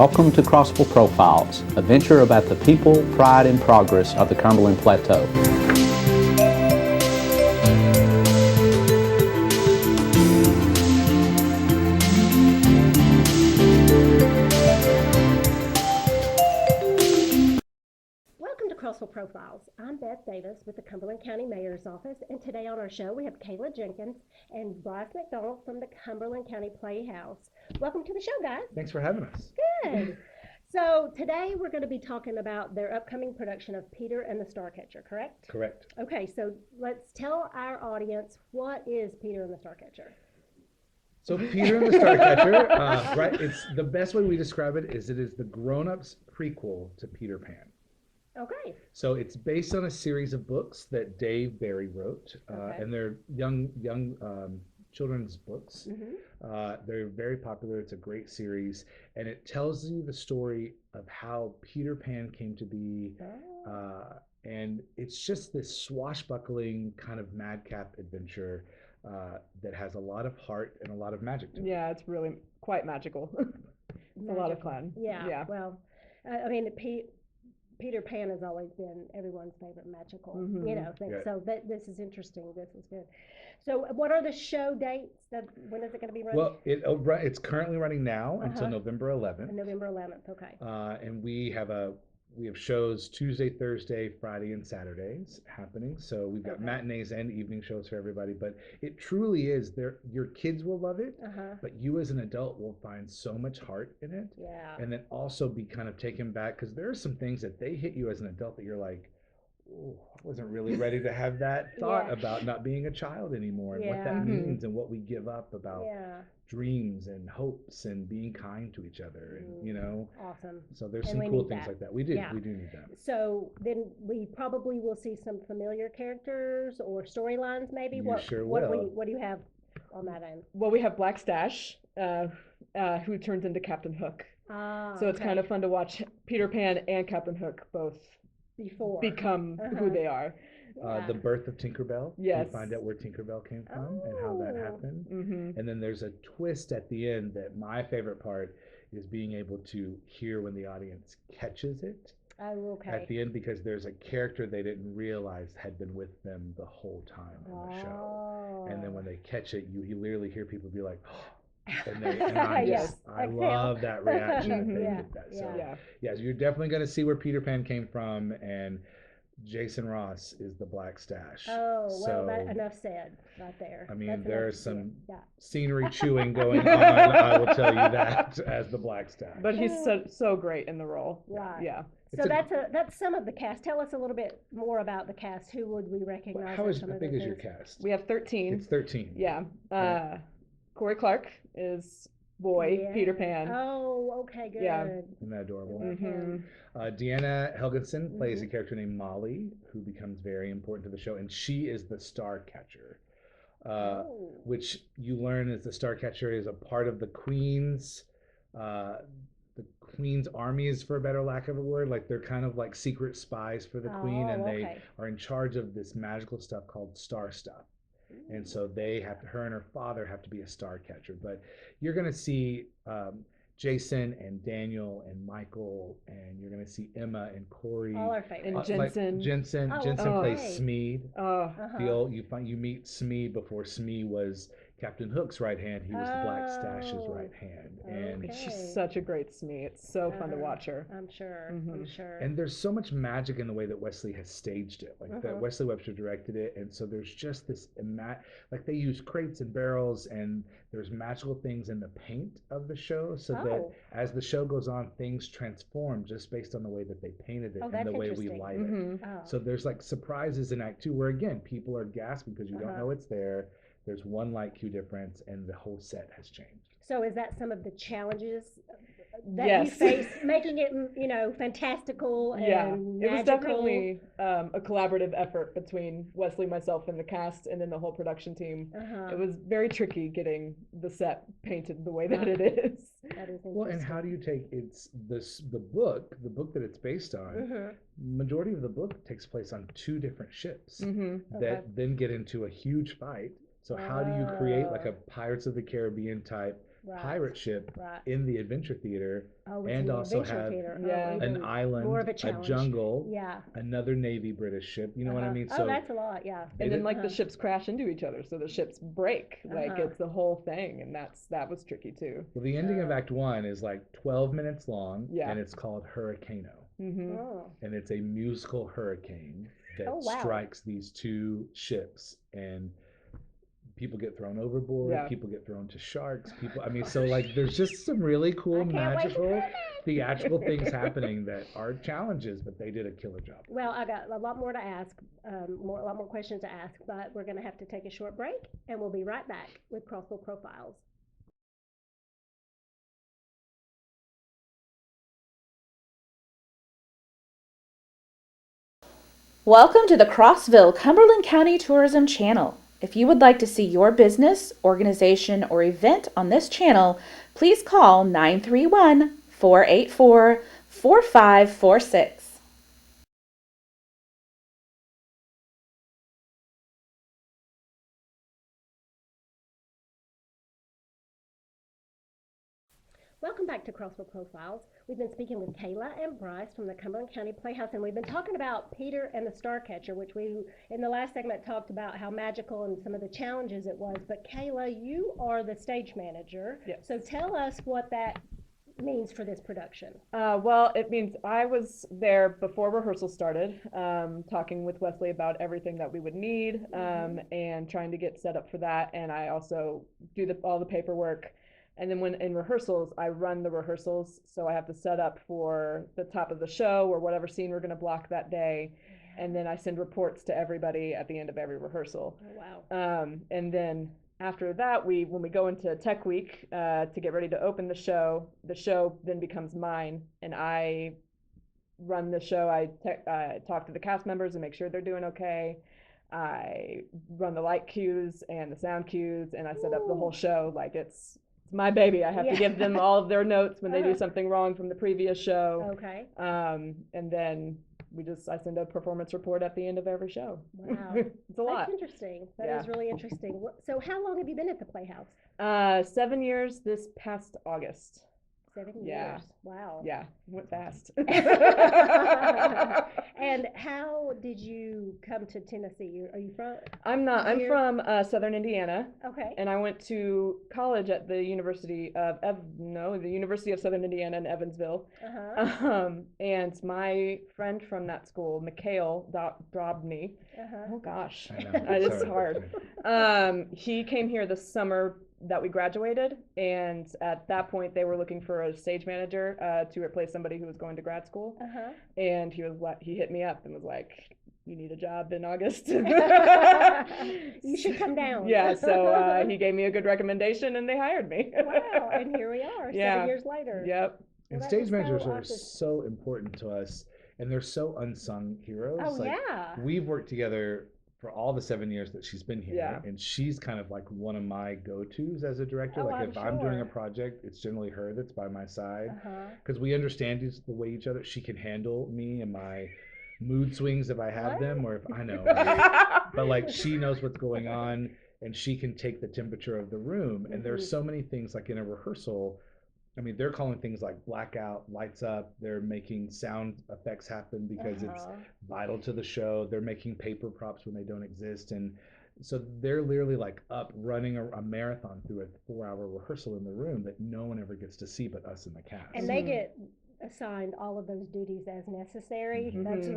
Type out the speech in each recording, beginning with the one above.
Welcome to Crossville Profiles, a venture about the people, pride, and progress of the Cumberland Plateau. Welcome to Crossville Profiles. I'm Beth Davis with the Cumberland County Mayor's Office, and today on our show we have Kayla Jenkins and Bryce McDonald from the Cumberland County Playhouse. Welcome to the show, guys. Thanks for having us. Good. So today we're going to be talking about their upcoming production of Peter and the Starcatcher, correct? Correct. Okay, so let's tell our audience, what is Peter and the Starcatcher? So Peter and the Starcatcher, right? It's the best way we describe it is the grown-ups prequel to Peter Pan. Okay. So it's based on a series of books that Dave Barry wrote, Okay. and they're young children's books. Mm-hmm. They're very popular. It's a great series, and it tells you the story of how Peter Pan came to be. And it's just this swashbuckling kind of madcap adventure that has a lot of heart and a lot of magic to it. Yeah, it's really quite magical. It's a lot of fun. Yeah. Well, I mean, Peter Pan has always been everyone's favorite magical, Mhm. thing. Yeah. So this is interesting. This is good. So what are the show dates? When is it going to be running? Well, it's currently running now until Uh-huh. November 11th, November 11th. Okay. and we have shows Tuesday, Thursday, Friday, and Saturdays happening. So we've got Okay. matinees and evening shows for everybody. But it truly is your kids will love it, Uh-huh. but you as an adult will find so much heart in it, Yeah. and then also be kind of taken back because there are some things that they hit you as an adult that you're like, oh, I wasn't really ready to have that thought Yeah. about not being a child anymore and what Yeah. that Mhm. means and what we give up about Yeah. dreams and hopes and being kind to each other, and Awesome. so there's And some we cool need things that. like that. We do Yeah. need that. So then we probably will see some familiar characters or storylines, maybe. You What sure what will. what do you have on that end? Well, we have Black Stash, who turns into Captain Hook. So it's kind of fun to watch Peter Pan and Captain Hook both before become Uh-huh. who they are. The birth of Tinkerbell. Yes. You find out where Tinkerbell came from and how that Oh. happened. Mm-hmm. And then there's a twist at the end that my favorite part is being able to hear when the audience catches it Oh, okay. at the end, because there's a character they didn't realize had been with them the whole time in the show. And then when they catch it, you literally hear people be like, and I Yes. I Exhale. love that reaction that they Mhm. get that. So Yeah. yes, you're definitely going to see where Peter Pan came from, and Jason Ross is the Black Stash. Oh, well, So, enough said right there. I mean, That's there's enough said. some Yeah. scenery chewing going on, I will tell you that, as the Black Stash. But he's so great in the role. Right. Yeah. So that's some of the cast. Tell us a little bit more about the cast. Who would we recognize? How as some how of the big is your things? cast? We have 13. It's 13. Yeah. Yeah. Corey Clark is Boy, Yeah. Peter Pan. Oh, okay, good. Yeah. Isn't that adorable? Love him. Deanna Helgensen plays Mhm. a character named Molly, who becomes very important to the show, and she is the star catcher. Oh. Which you learn is the star catcher is a part of the Queen's armies, for a better lack of a word. Like, they're kind of like secret spies for the Queen, and they okay. are in charge of this magical stuff called star stuff. And so her and her father have to be a star catcher. But you're going to see Jason and Daniel and Michael, and you're going to see Emma and Corey. All our favorites. And Like Jensen. Jensen Oh, Jensen plays okay. Smeed. Oh, Uh-huh. You meet Smee before Smee was Captain Hook's right hand. He was the Black Stash's Oh, right hand. And okay. she's such a great Smee. It's so fun to Uh-huh. watch her. I'm sure. I'm Mhm. sure. and there's so much magic in the way that Wesley has staged it. Like, that Uh-huh. Wesley Webster directed it, and so there's just this like, they use crates and barrels, and there's magical things in the paint of the show, so that Oh. as the show goes on, things transform just based on the way that they painted it Oh, and that's the way we interesting. light it. Mhm. Oh. So there's like surprises in Act 2 where, again, people are gasping because you don't Uh-huh. know it's there. There's one light cue difference, and the whole set has changed. So is that some of the challenges that Yes. you face, making it, fantastical Yeah, and it was magical? definitely a collaborative effort between Wesley, myself, and the cast, and then the whole production team. Uh-huh. It was very tricky getting the set painted the way that it is. That is Well, and how do you take the book that it's based on? Mhm. Majority of the book takes place on 2 different ships Mm-hmm. that Okay. then get into a huge fight. So how do you create like Oh. a Pirates of the Caribbean type pirate ship Right. in the Adventure Theater, Oh, it's and in the also Adventure have Theater. Yeah. Oh, an even island, more of a a challenge. jungle, Yeah. another Navy British ship. You know what I Uh-huh. mean? Oh, that's a lot. Yeah. they And then did- like the ships crash into each other, so the ships break. Like Uh-huh. it's the whole thing, and that was tricky too. well, the ending of Act 1 is like 12 minutes long, Yeah. and it's called Hurricano. Mm-hmm. Oh. And it's a musical hurricane that Oh, wow. strikes these two ships, and people get thrown overboard, Yeah. people get thrown to sharks, I mean, so like there's just some really cool, I can't wait to magical, see that. theatrical things happening that are challenges, but they did a killer job. Well, I got a lot more to ask, a lot more questions to ask, but we're going to have to take a short break, and we'll be right back with Crossville Profiles. Welcome to the Crossville Cumberland County Tourism Channel. If you would like to see your business, organization, or event on this channel, please call 931-484-4546. Welcome back to Crossville Profiles. We've been speaking with Kayla and Bryce from the Cumberland County Playhouse, and we've been talking about Peter and the Starcatcher, which we, in the last segment, talked about how magical and some of the challenges it was. But Kayla, you are the stage manager. Yes. So tell us what that means for this production. Well, it means I was there before rehearsal started, talking with Wesley about everything that we would need, and trying to get set up for that. And I also do all the paperwork. And then when in rehearsals, I run the rehearsals. So I have to set up for the top of the show or whatever scene we're going to block that day. And then I send reports to everybody at the end of every rehearsal. Oh, wow. And then after that, when we go into Tech Week to get ready to open the show then becomes mine, and I run the show. I talk to the cast members and make sure they're doing okay. I run the light cues and the sound cues, and I set up the whole show. Like it's my baby. I have to give them all of their notes when they do something wrong from the previous show. Okay. And then I send a performance report at the end of every show. Wow. It's a lot. That's interesting. That is really interesting. So how long have you been at the Playhouse? 7 years this past August. 7 years. Yeah. Wow. Yeah, went fast. And how did you come to Tennessee? Are you from? I'm from Southern Indiana. Okay. And I went to college at the University of Southern Indiana in Evansville. And my friend from that school, Mikhail Drobny. Oh gosh, it's hard. He came here the summer that we graduated, and at that point they were looking for a stage manager to replace somebody who was going to grad school. And he hit me up and was like, you need a job in August. You should come down. Yeah, so he gave me a good recommendation and they hired me. Wow, and here we are 7 years later. Yep. And stage managers are so important to us, and they're so unsung heroes. Oh, yeah. We've worked together for all the 7 years that she's been here, Yeah. and she's kind of like one of my go-tos as a director. Oh, like if I'm doing a sure. project, it's generally her that's by my side, because we understand the way each other. She can handle me and my mood swings if I have them, or if I know. But like she knows what's going on, and she can take the temperature of the room. And there's so many things like in a rehearsal. I mean, they're calling things like blackout, lights up. They're making sound effects happen because it's vital to the show. They're making paper props when they don't exist. And so they're literally like up running a marathon through a 4-hour rehearsal in the room that no one ever gets to see but us in the cast. And they get assigned all of those duties as necessary. That's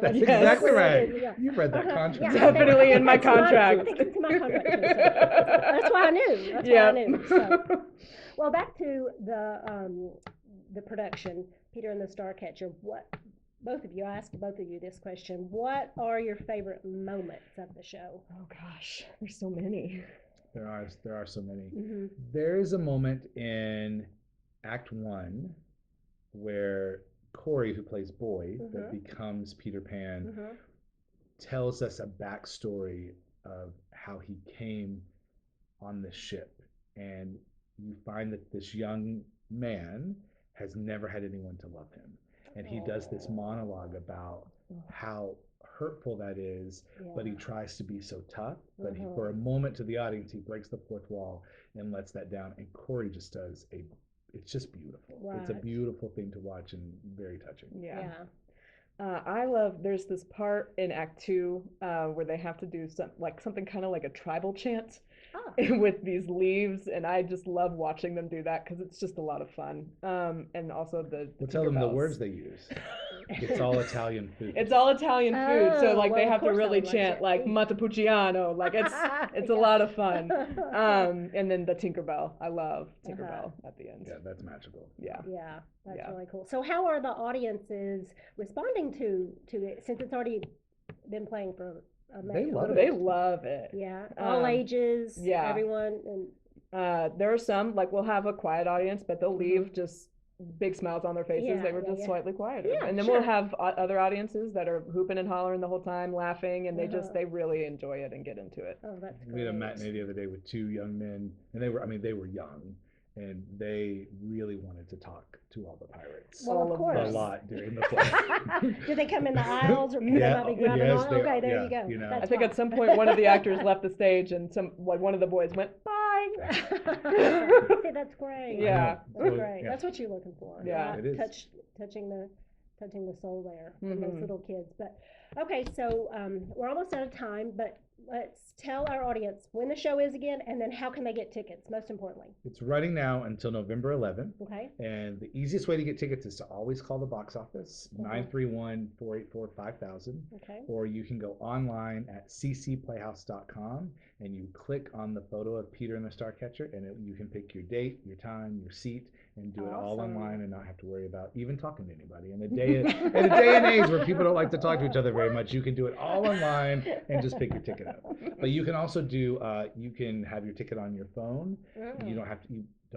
exactly right. You've read that contract. Definitely in my contract. I think it's in my contract too, so that's why I knew. That's why I knew. So. Well, back to the production, Peter and the Starcatcher. I asked both of you this question. What are your favorite moments of the show? Oh gosh, there's so many. There are so many. There is a moment in Act 1 where Corey, who plays Boy, that becomes Peter Pan, tells us a backstory of how he came on this ship. And you find that this young man has never had anyone to love him. And he does this monologue about how hurtful that is, but he Yeah. tries to be so tough. But Mhm. for a moment to the audience, he breaks the fourth wall and lets that down. And Corey just does it's just beautiful. It's a Right. beautiful thing to watch and very touching. Yeah. Yeah. I love, there's this part in Act 2 where they have to do something kind of like a tribal chant Ah. with these leaves, and I just love watching them do that because it's just a lot of fun. And also the We'll tell them the Tinkerbells. words they use. It's all Italian food. It's all Italian food, so Oh, like well, they of have to course I really would like chant that. like Montepulciano, like it's a lot of fun. And then the Tinkerbell, I love Tinkerbell at the end. Yeah, that's magical. Yeah. Yeah, that's Yeah. really cool. So how are the audiences responding to it since it's already been playing for a They love little They bit? love it. Yeah, all Um, ages, yeah. everyone, and There are some, like we'll have a quiet audience, but they'll leave just big smiles on their faces. Yeah, They were yeah, just yeah. slightly quieter. Yeah, And then sure. we'll have other audiences that are hooping and hollering the whole time, laughing, and Uh-huh. they really enjoy it and get into it. oh, that's We had a great. matinee the other day with two young men, and they were young, and they really wanted to talk to all the pirates Well, All of of course. a lot during the play. Do they come in the aisles or can Yeah, they be grabbing yes, on? they Okay, are, there yeah, you go. you know. That's I think at fine. some point one of the actors left the stage and one of the boys went, bye. See, that's great. Yeah. That's So, great. yeah. That's what you're looking for. Yeah. right? It is. Touching the soul there in those Mhm. little kids. But okay, so we're almost out of time, but let's tell our audience when the show is again and then how can they get tickets, most importantly. It's running now until November 11th. Okay. And the easiest way to get tickets is to always call the box office, Mhm. 931-484-5000. Okay. Or you can go online at ccplayhouse.com and you click on the photo of Peter and the Starcatcher, and you can pick your date, your time, your seat, and do it all Awesome. online and not have to worry about even talking to anybody. In a day and age where people don't like to talk to each other very much, you can do it all online and just pick your ticket up. But you can also do you can have your ticket on your phone. Mm. You don't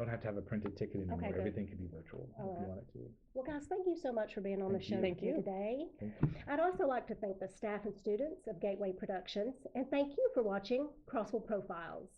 have to have a printed ticket anymore. Okay, good. Everything can be virtual All if you right. want it to. Well, guys, thank you so much for being on the Thank show you. Thank you. today. Thank you. I'd also like to thank the staff and students of Gateway Productions, and thank you for watching Crossville Profiles.